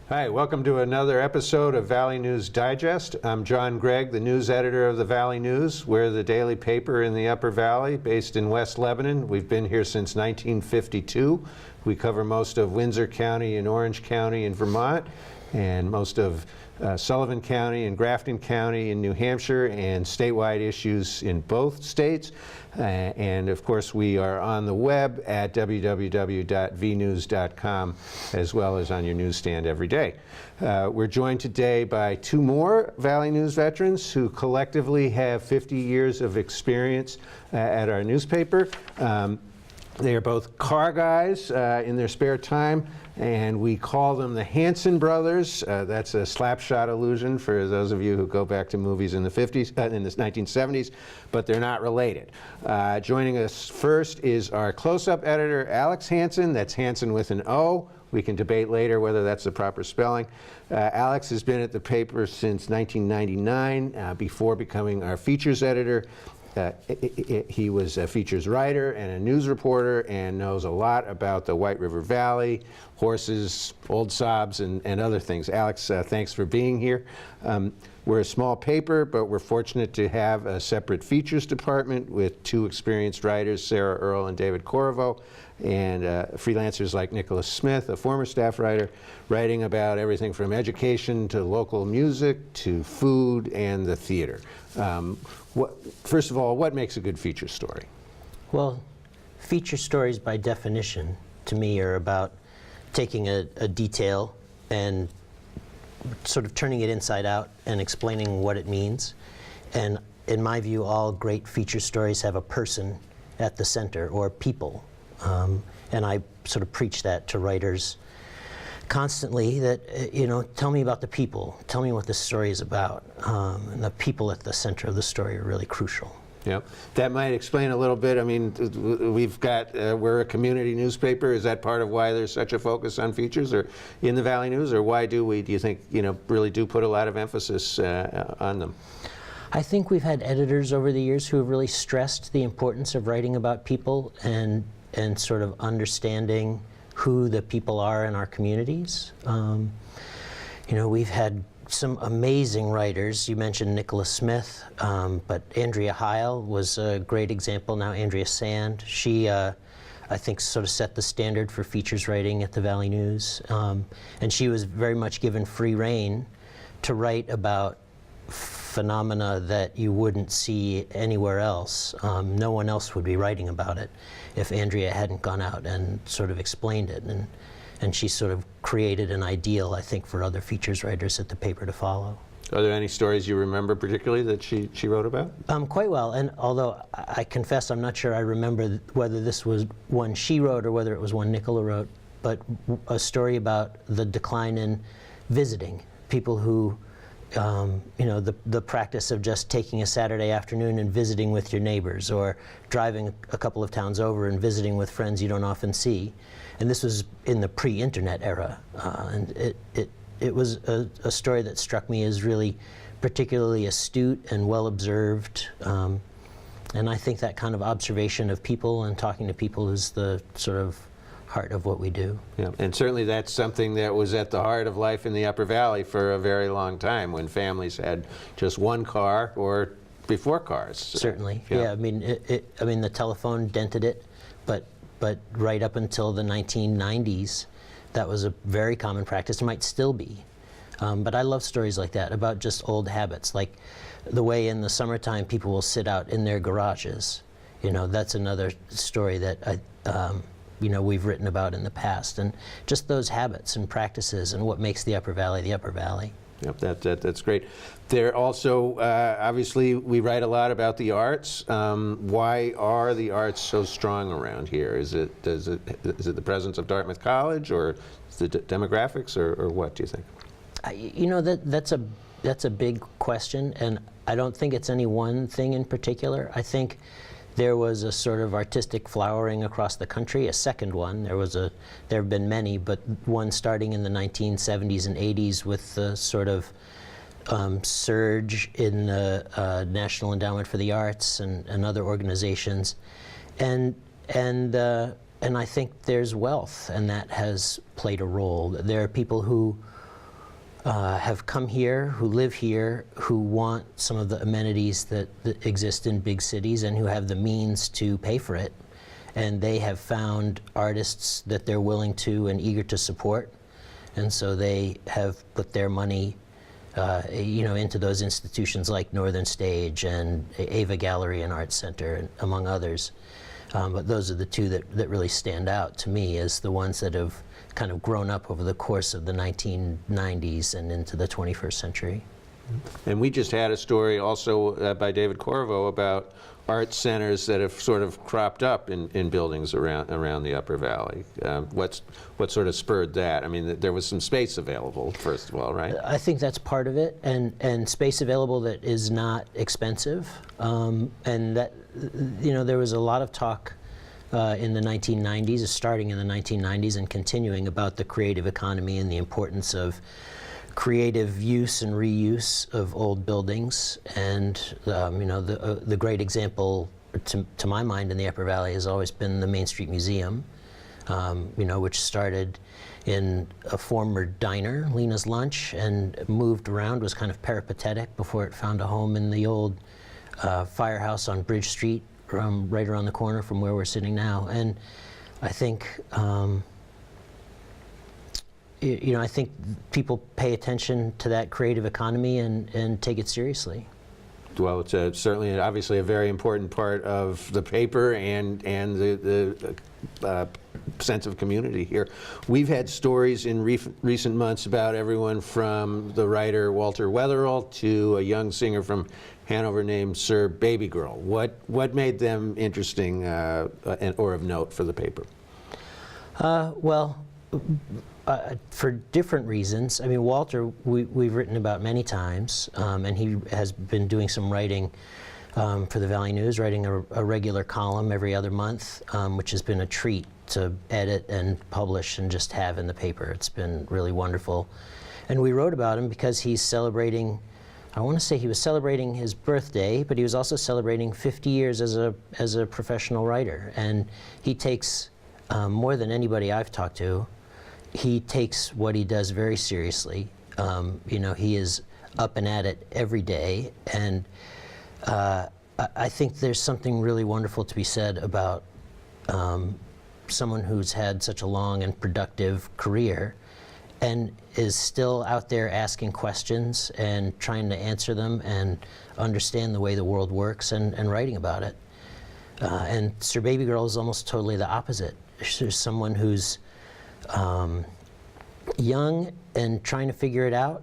Hi, welcome to another episode of Valley News Digest. I'm John Gregg, the news editor of the Valley News. We're the daily paper in the Upper Valley, based in West Lebanon. We've been here since 1952. We cover most of Windsor County and Orange County in Vermont, and most of Sullivan County and Grafton County in New Hampshire, and statewide issues in both states. And of course, we are on the web at www.vnews.com, as well as on your newsstand every day. We're joined today by two more Valley News veterans who collectively have 50 years of experience at our newspaper. They are both car guys in their spare time, and we call them the Hanson brothers. That's a slapshot allusion for those of you who go back to movies in the 50s, in the 1970s, but they're not related. Joining us first is our close-up editor, Alex Hanson. That's Hanson with an O. We can debate later whether that's the proper spelling. Alex has been at the paper since 1999, before becoming our features editor. He was a features writer and a news reporter, and knows a lot about the White River Valley, horses, old sobs, and other things. Alex, thanks for being here. We're a small paper, but we're fortunate to have a separate features department with two experienced writers, Sarah Earle and David Corriveau, and freelancers like Nicholas Smith, a former staff writer, writing about everything from education to local music to food and the theater. First of all, what makes a good feature story? Well, feature stories by definition, to me, are about taking a detail and sort of turning it inside out and explaining what it means. And in my view, all great feature stories have a person at the center, or people. And I sort of preach that to writers constantly, that, tell me about the people. Tell me what this story is about. And the people at the center of the story are really crucial. Yep. That might explain a little bit. I mean, we're a community newspaper. Is that part of why there's such a focus on features, or in the Valley News, or why do you think, really do put a lot of emphasis on them? I think we've had editors over the years who have really stressed the importance of writing about people and sort of understanding who the people are in our communities. We've had some amazing writers. You mentioned Nicholas Smith, but Andrea Heil was a great example. Now Andrea Sand, she I think sort of set the standard for features writing at the Valley News. And she was very much given free rein to write about phenomena that you wouldn't see anywhere else. No one else would be writing about it if Andrea hadn't gone out and sort of explained it. And she sort of created an ideal, I think, for other features writers at the paper to follow. Are there any stories you remember particularly that she wrote about? Quite well, and although I confess I'm not sure I remember whether this was one she wrote or whether it was one Nicola wrote, but a story about the decline in visiting. People who, the practice of just taking a Saturday afternoon and visiting with your neighbors, or driving a couple of towns over and visiting with friends you don't often see. And this was in the pre-internet era, and it was a story that struck me as really particularly astute and well observed. And I think that kind of observation of people and talking to people is the sort of heart of what we do. Yeah, and certainly that's something that was at the heart of life in the Upper Valley for a very long time, when families had just one car, or before cars. Certainly, yeah. I mean, the telephone dented it, but right up until the 1990s, that was a very common practice. It might still be, but I love stories like that about just old habits, like the way in the summertime people will sit out in their garages. That's another story that we've written about in the past, and just those habits and practices and what makes the Upper Valley the Upper Valley. Yep, that's great. There also, obviously, we write a lot about the arts. Why are the arts so strong around here? Is it the presence of Dartmouth College, or the demographics, or what do you think? That's a big question, and I don't think it's any one thing in particular. I think there was a sort of artistic flowering across the country, a second one. There have been many, but one starting in the 1970s and 80s with the sort of surge in the National Endowment for the Arts and other organizations. And I think there's wealth, and that has played a role. There are people who have come here, who live here, who want some of the amenities that exist in big cities and who have the means to pay for it. And they have found artists that they're willing to and eager to support. And so they have put their money into those institutions like Northern Stage and Ava Gallery and Art Center, among others. But those are the two that really stand out to me as the ones that have kind of grown up over the course of the 1990s and into the 21st century. And we just had a story also by David Corvo about art centers that have sort of cropped up in buildings around the Upper Valley. What sort of spurred that? I mean, there was some space available, first of all, right? I think that's part of it, and space available that is not expensive. And that, there was a lot of talk in the 1990s, starting in the 1990s and continuing, about the creative economy and the importance of creative use and reuse of old buildings. And the great example to my mind in the Upper Valley has always been the Main Street Museum, which started in a former diner, Lena's Lunch, and moved around, was kind of peripatetic before it found a home in the old firehouse on Bridge Street, right around the corner from where we're sitting now. And I think I think people pay attention to that creative economy and take it seriously. Well, it's certainly, obviously, a very important part of the paper and the sense of community here. We've had stories in recent months about everyone from the writer Walter Wetherell to a young singer from Hanover named Sir Baby Girl. What made them interesting or of note for the paper? For different reasons. I mean, Walter, we've written about many times, and he has been doing some writing for the Valley News, writing a regular column every other month, which has been a treat to edit and publish and just have in the paper. It's been really wonderful. And we wrote about him because he's celebrating, I want to say he was celebrating his birthday, but he was also celebrating 50 years as a professional writer. And he takes, more than anybody I've talked to, he takes what he does very seriously. He is up and at it every day, and I think there's something really wonderful to be said about someone who's had such a long and productive career and is still out there asking questions and trying to answer them and understand the way the world works and writing about it. And Sir Baby Girl is almost totally the opposite. There's someone who's young and trying to figure it out,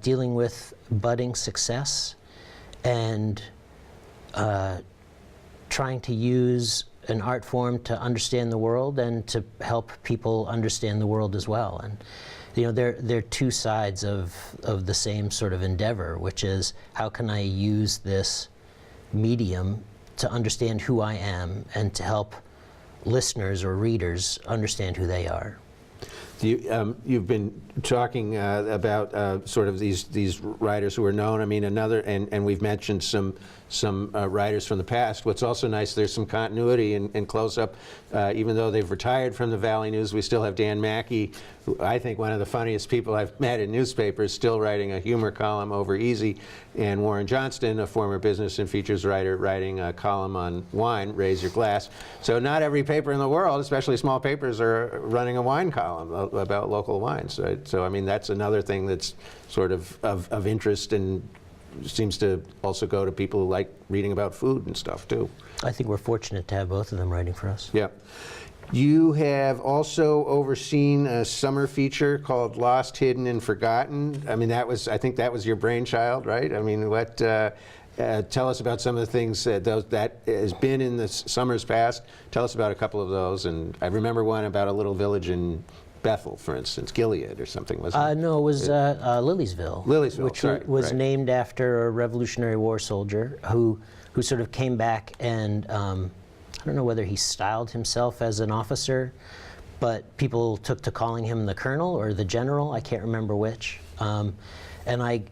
dealing with budding success, and trying to use an art form to understand the world and to help people understand the world as well. And they're two sides of the same sort of endeavor, which is, how can I use this medium to understand who I am and to help listeners or readers understand who they are. You've been talking about sort of these writers who are known. I mean, and we've mentioned some writers from the past. What's also nice, there's some continuity and close-up. Even though they've retired from the Valley News, we still have Dan Mackey, who I think one of the funniest people I've met in newspapers, still writing a humor column over Easy, and Warren Johnston, a former business and features writer, writing a column on wine, Raise Your Glass. So not every paper in the world, especially small papers, are running a wine column about local wines. Right? So I mean, that's another thing that's sort of interest and seems to also go to people who like reading about food and stuff too. I think we're fortunate to have both of them writing for us. Yeah. You have also overseen a summer feature called Lost, Hidden, and Forgotten. I mean, I think that was your brainchild, right? I mean, tell us about some of the things that has been in the summers past. Tell us about a couple of those. And I remember one about a little village in Bethel, for instance, Gilead or something, wasn't it? No, it was Liliesville. Liliesville, which was named after a Revolutionary War soldier who sort of came back and I don't know whether he styled himself as an officer, but people took to calling him the colonel or the general. I can't remember which. And I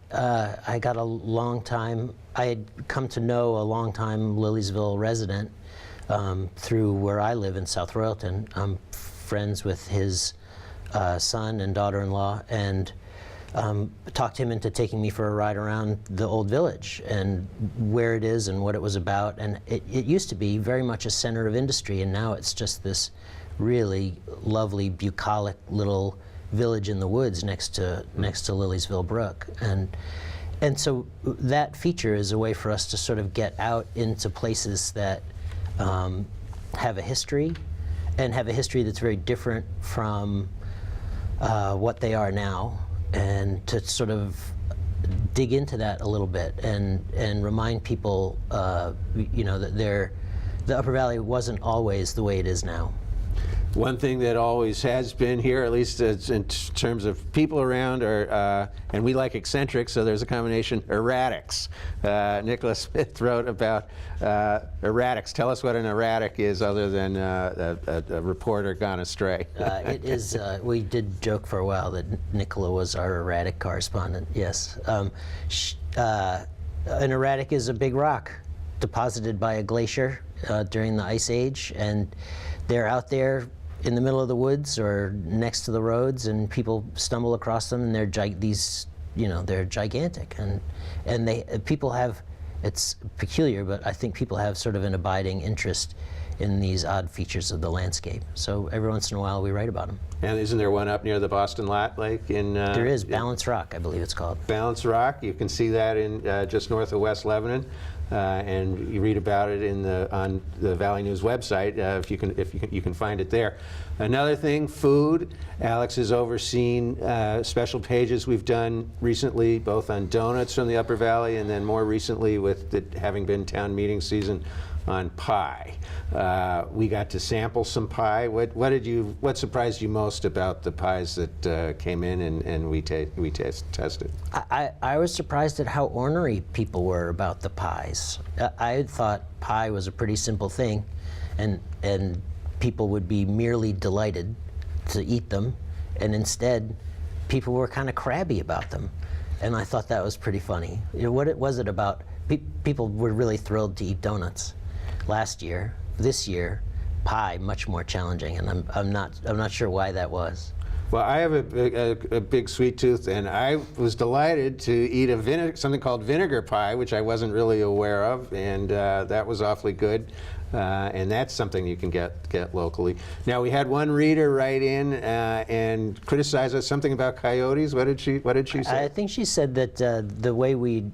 got a long time. I had come to know a long-time Liliesville resident through where I live in South Royalton. I'm friends with his son and daughter-in-law, and talked him into taking me for a ride around the old village and where it is and what it was about. And it used to be very much a center of industry, and now it's just this really lovely, bucolic little village in the woods next to Liliesville Brook. And so that feature is a way for us to sort of get out into places that have a history, and have a history that's very different from what they are now, and to sort of dig into that a little bit and remind people, you know, that the Upper Valley wasn't always the way it is now. One thing that always has been here, at least in terms of people around, are, and we like eccentrics, so there's a combination, erratics. Nicholas Smith wrote about erratics. Tell us what an erratic is, other than a reporter gone astray. It is, we did joke for a while that Nicola was our erratic correspondent, yes. An erratic is a big rock deposited by a glacier during the Ice Age, and they're out there in the middle of the woods or next to the roads, and people stumble across them, and they're they're gigantic, and people have, it's peculiar, but I think people have sort of an abiding interest in these odd features of the landscape. So every once in a while we write about them. And isn't there one up near the Boston Lot Lake? There is, Balance Rock, I believe it's called. Balance Rock. You can see that in just north of West Lebanon. And you read about it on the Valley News website, if you can find it there. Another thing, food. Alex has overseen special pages we've done recently, both on donuts from the Upper Valley, and then more recently, with it having been town meeting season, on pie. We got to sample some pie. What surprised you most about the pies that came in and we tested? I was surprised at how ornery people were about the pies. I had thought pie was a pretty simple thing, and people would be merely delighted to eat them, and instead people were kind of crabby about them, and I thought that was pretty funny. You know, what was it about? People were really thrilled to eat donuts last year. This year, pie much more challenging, and I'm not sure why that was. Well, I have a big sweet tooth, and I was delighted to eat something called vinegar pie, which I wasn't really aware of, and that was awfully good. And that's something you can get locally. Now, we had one reader write in and criticize us something about coyotes. What did she say? I think she said that the way we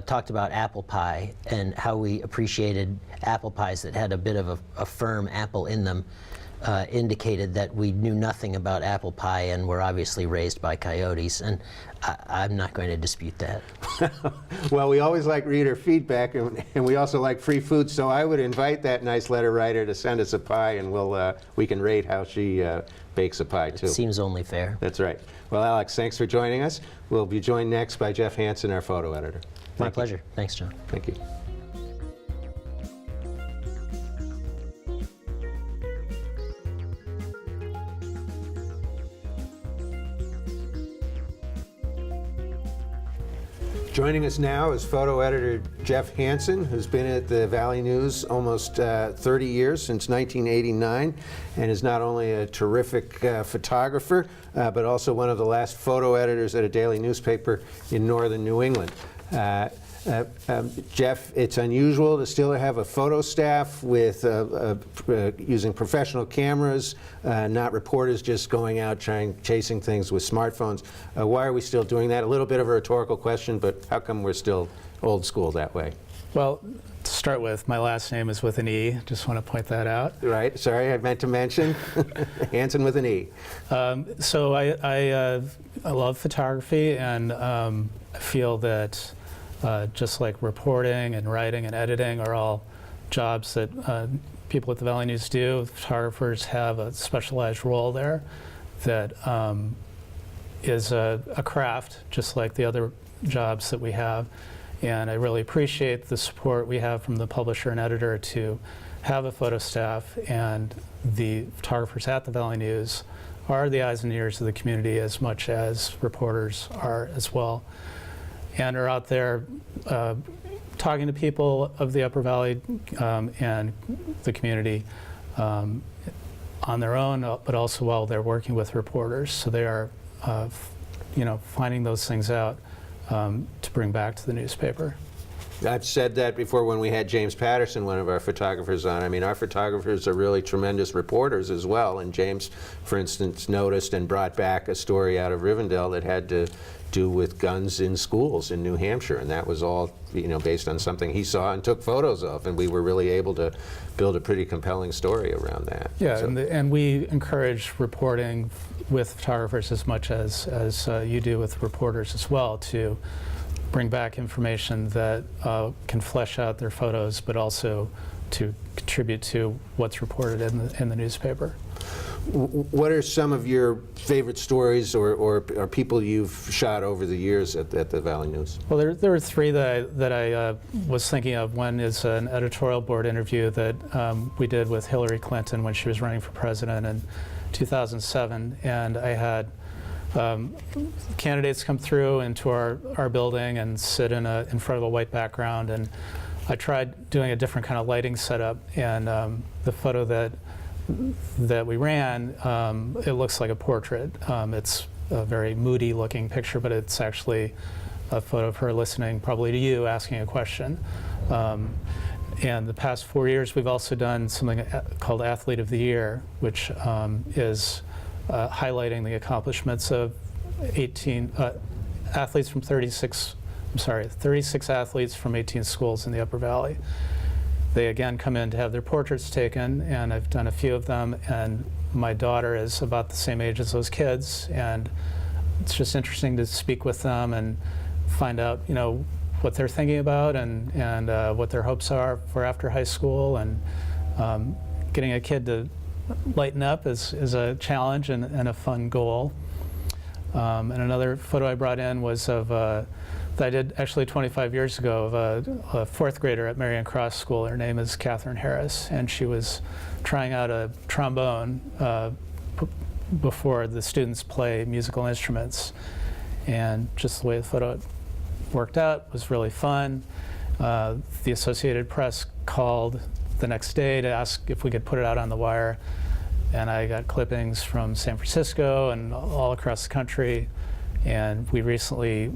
talked about apple pie and how we appreciated apple pies that had a bit of a firm apple in them indicated that we knew nothing about apple pie and were obviously raised by coyotes, and I'm not going to dispute that. Well, we always like reader feedback, and we also like free food, so I would invite that nice letter writer to send us a pie, and we can rate how she bakes a pie, too. It seems only fair. That's right. Well, Alex, thanks for joining us. We'll be joined next by Geoff Hansen, our photo editor. My pleasure. Thanks, John. Thank you. Joining us now is photo editor Geoff Hansen, who's been at the Valley News almost 30 years, since 1989, and is not only a terrific photographer, but also one of the last photo editors at a daily newspaper in northern New England. Geoff, it's unusual to still have a photo staff with using professional cameras, not reporters just going out chasing things with smartphones. Why are we still doing that? A little bit of a rhetorical question, but how come we're still old school that way? Well, to start with, my last name is with an E. Just want to point that out. Right. Sorry, I meant to mention Hansen with an E. So I love photography, and I feel that just like reporting and writing and editing are all jobs that people at the Valley News do, photographers have a specialized role there that is a craft, just like the other jobs that we have. And I really appreciate the support we have from the publisher and editor to have a photo staff, and the photographers at the Valley News are the eyes and ears of the community as much as reporters are as well, and are out there talking to people of the Upper Valley and the community on their own, but also while they're working with reporters. So they are finding those things out to bring back to the newspaper. I've said that before when we had James Patterson, one of our photographers, on. I mean, our photographers are really tremendous reporters as well. And James, for instance, noticed and brought back a story out of Rivendell that had to do with guns in schools in New Hampshire. And that was all, based on something he saw and took photos of. And we were really able to build a pretty compelling story around that. Yeah, So, and we encourage reporting with photographers as much as you do with reporters as well, to bring back information that can flesh out their photos, but also to contribute to what's reported in the newspaper. what are some of your favorite stories or people you've shot over the years at the Valley News? Well, there were three that I was thinking of. One is an editorial board interview that we did with Hillary Clinton when she was running for president in 2007, and I had candidates come through into our building and sit in front of a white background, and I tried doing a different kind of lighting setup, and the photo that we ran, it looks like a portrait. It's a very moody looking picture, but it's actually a photo of her listening probably to you asking a question. And the past 4 years we've also done something called Athlete of the Year, which is highlighting the accomplishments of 18 athletes from 36 athletes from 18 schools in the Upper Valley. They again come in to have their portraits taken, and I've done a few of them, and my daughter is about the same age as those kids, and it's just interesting to speak with them and find out, what they're thinking about and what their hopes are for after high school, and getting a kid to lighten up is a challenge and a fun goal. And another photo I brought in was of that I did actually 25 years ago of a fourth grader at Marion Cross School. Her name is Catherine Harris, and she was trying out a trombone before the students play musical instruments. And just the way the photo worked out was really fun. The Associated Press called the next day to ask if we could put it out on the wire, and I got clippings from San Francisco and all across the country. And we recently,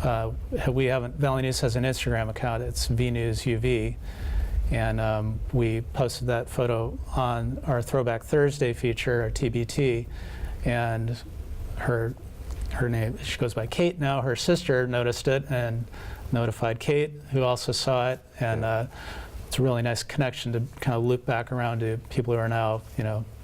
Valley News has an Instagram account, it's VNewsUV, and we posted that photo on our Throwback Thursday feature, our TBT, and her name, she goes by Kate now, her sister noticed it and notified Kate, who also saw it, and it's a really nice connection to kind of loop back around to people who are now,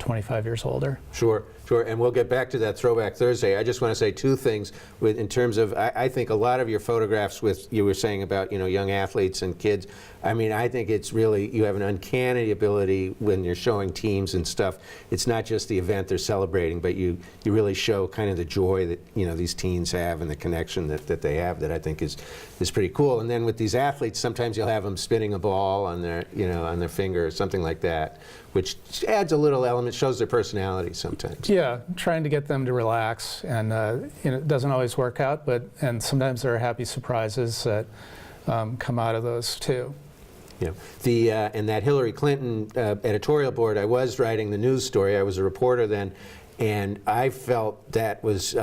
25 years older. Sure, and we'll get back to that Throwback Thursday. I just want to say two things in terms of, I think a lot of your photographs you were saying about, young athletes and kids, I think it's really, you have an uncanny ability when you're showing teams and stuff. It's not just the event they're celebrating, but you really show kind of the joy that, these teens have and the connection that they have, that I think is pretty cool. And then with these athletes, sometimes you'll have them spinning a ball on their, on their finger or something like that, which adds a little element, shows their personality sometimes. Yeah, trying to get them to relax, and it doesn't always work out, and sometimes there are happy surprises that come out of those too. Yeah, and that Hillary Clinton editorial board, I was writing the news story, I was a reporter then, and I felt that was,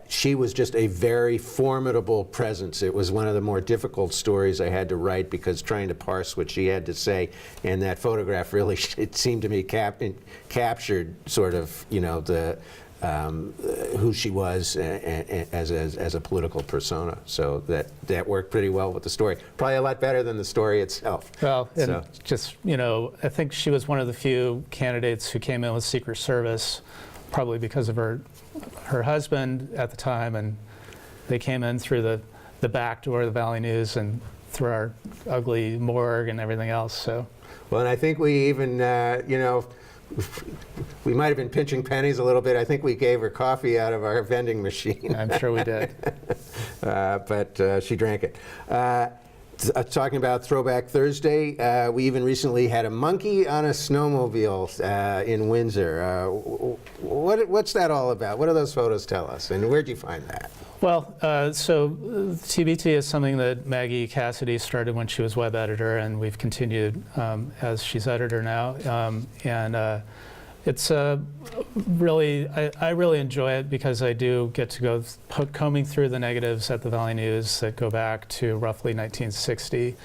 she was just a very formidable presence. It was one of the more difficult stories I had to write, because trying to parse what she had to say, and that photograph really, it seemed to me captured sort of, the who she was as a political persona. So that worked pretty well with the story. Probably a lot better than the story itself. Well, and just, I think she was one of the few candidates who came in with Secret Service, probably because of her husband at the time, and they came in through the back door of the Valley News and through our ugly morgue and everything else. So. Well, and I think we even, we might have been pinching pennies a little bit. I think we gave her coffee out of our vending machine. I'm sure we did. But she drank it. Talking about Throwback Thursday, we even recently had a monkey on a snowmobile in Windsor. What's that all about? What do those photos tell us, and where'd you find that? Well, so TBT is something that Maggie Cassidy started when she was web editor, and we've continued as she's editor now. And It's really, I really enjoy it because I do get to go combing through the negatives at the Valley News that go back to roughly 1960.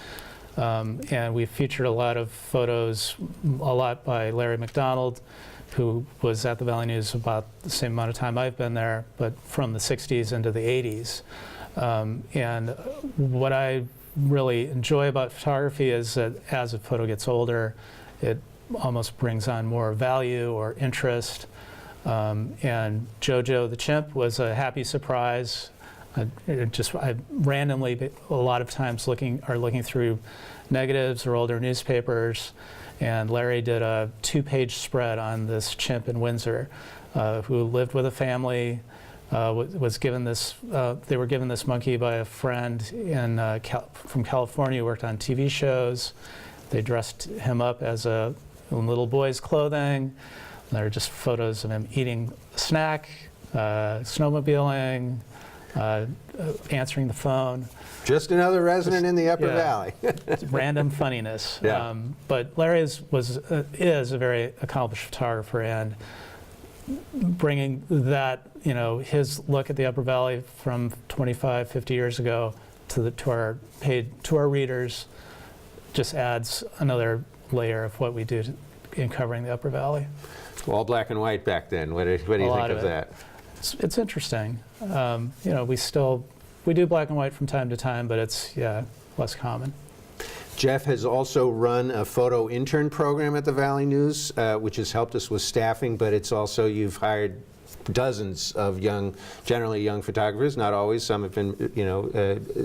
And we featured a lot of photos, a lot by Larry McDonald, who was at the Valley News about the same amount of time I've been there, but from the 60s into the 80s. And what I really enjoy about photography is that as a photo gets older, it almost brings on more value or interest. And Jojo the chimp was a happy surprise. I randomly, a lot of times looking through negatives or older newspapers, and Larry did a 2-page spread on this chimp in Windsor who lived with a family, was given this, they were given this monkey by a friend from California who worked on TV shows. They dressed him up as in little boy's clothing. There are just photos of him eating a snack, snowmobiling, answering the phone. Just another resident in the Upper Valley. Random funniness. Yeah. But Larry is a very accomplished photographer, and bringing that, his look at the Upper Valley from 25, 50 years ago to our readers just adds another layer of what we do in covering the Upper Valley. All black and white back then. What do you think of that? It's interesting. We do black and white from time to time, but it's less common. Geoff has also run a photo intern program at the Valley News, which has helped us with staffing, but it's also, you've hired dozens of generally young photographers, not always. Some have been,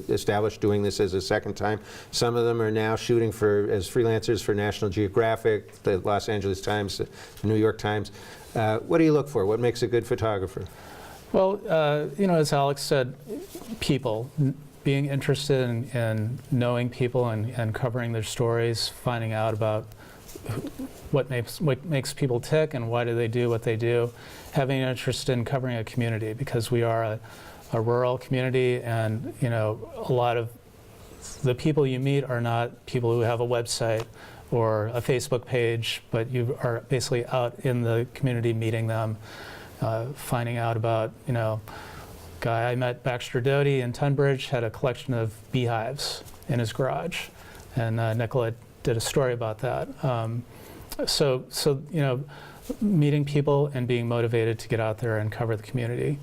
established doing this as a second time. Some of them are now shooting as freelancers for National Geographic, the Los Angeles Times, the New York Times. What do you look for? What makes a good photographer? Well, as Alex said, people. Being interested in knowing people and covering their stories, finding out about what makes people tick and why do they do what they do. Having an interest in covering a community, because we are a rural community, and a lot of the people you meet are not people who have a website or a Facebook page, but you are basically out in the community meeting them, finding out about, guy I met, Baxter Doty in Tunbridge, had a collection of beehives in his garage, and Nicola did a story about that. So meeting people and being motivated to get out there and cover the community,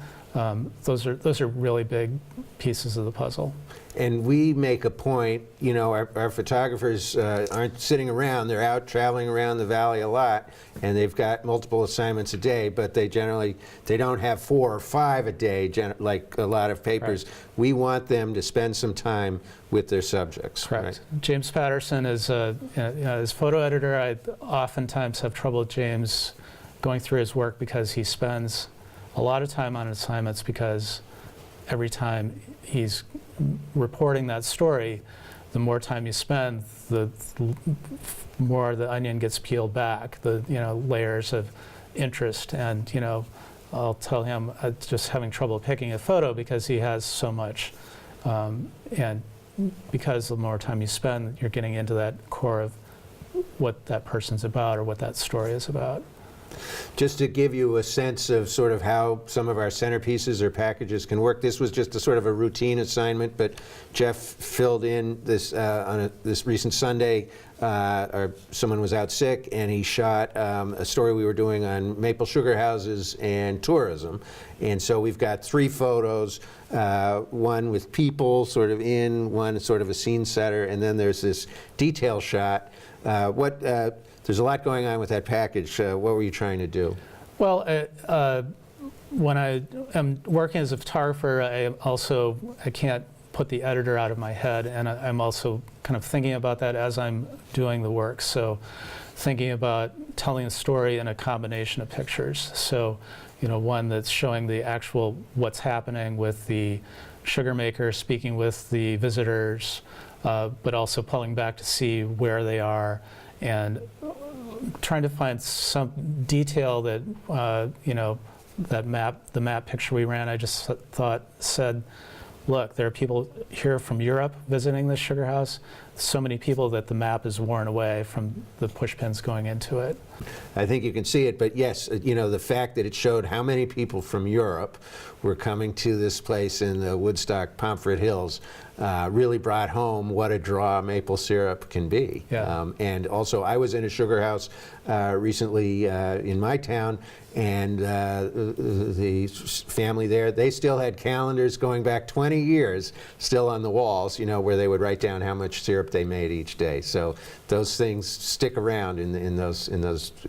those are really big pieces of the puzzle. And we make a point, our photographers aren't sitting around, they're out traveling around the valley a lot, and they've got multiple assignments a day, but they don't have 4 or 5 a day like a lot of papers. Right. We want them to spend some time with their subjects. Correct. Right? James Patterson is as photo editor, I oftentimes have trouble with James going through his work because he spends a lot of time on assignments, because every time he's reporting that story, the more time you spend, the more the onion gets peeled back, the layers of interest. And I'll tell him just having trouble picking a photo because he has so much, and because the more time you spend, you're getting into that core of what that person's about or what that story is about. Just to give you a sense of sort of how some of our centerpieces or packages can work, this was just a sort of a routine assignment, but Geoff filled in this on this recent Sunday, or someone was out sick, and he shot a story we were doing on maple sugar houses and tourism. And so we've got 3 photos, one with people sort of one sort of a scene setter, and then there's this detail shot. There's a lot going on with that package. What were you trying to do? Well, when I am working as a photographer, I can't put the editor out of my head, and I'm also kind of thinking about that as I'm doing the work. So thinking about telling a story in a combination of pictures. So, one that's showing the actual what's happening with the sugar maker, speaking with the visitors, but also pulling back to see where they are, and trying to find some detail that, the map picture we ran, I just said, look, there are people here from Europe visiting this sugar house. so many people that the map is worn away from the push pins going into it. I think you can see it, but yes, you know, the fact that it showed how many people from Europe were coming to this place in the Woodstock Pomfret Hills really brought home what a draw maple syrup can be. Yeah. And also, I was in a sugar house recently in my town, and the family there, they still had calendars going back 20 years still on the walls, you know, where they would write down how much syrup they made each day. So those things stick around in those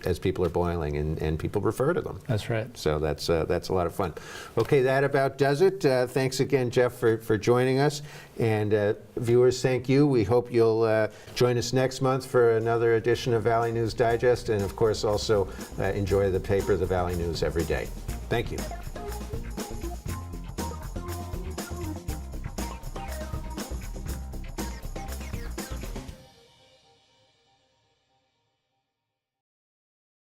as people are boiling, and people refer to them. That's right. So that's a lot of fun. Okay, that about does it. Thanks again, Geoff, for joining us. And viewers, thank you. We hope you'll join us next month for another edition of Valley News Digest, and of course also enjoy the paper, the Valley News, every day. Thank you.